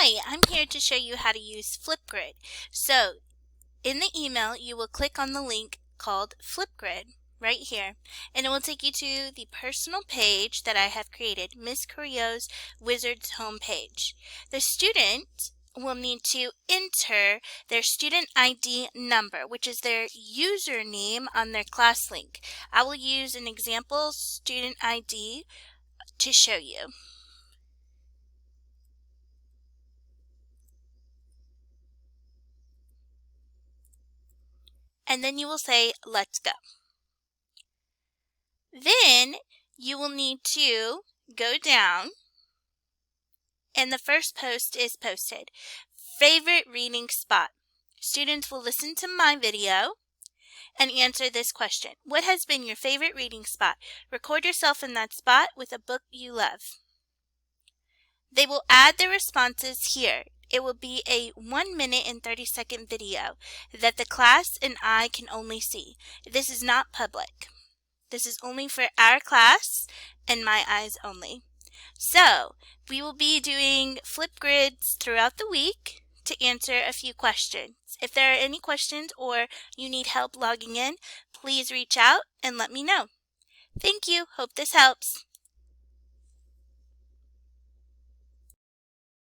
Hi, I'm here to show you how to use FlipGrid. So, in the email, you will click on the link called FlipGrid right here, and it will take you to the personal page that I have created, Miss Carrillo's Wizards homepage. The student will need to enter their student ID number, which is their username on their class link. I will use an example student ID to show you. And then you will say, let's go. Then you will need to go down, and the first post is posted. Favorite reading spot. Students will listen to my video and answer this question. What has been your favorite reading spot? Record yourself in that spot with a book you love. They will add their responses here. It will be a 1 minute and 30-second video that the class and I can only see. This is not public. This is only for our class and my eyes only. So, we will be doing FlipGrids throughout the week to answer a few questions. If there are any questions or you need help logging in, please reach out and let me know. Thank you. Hope this helps.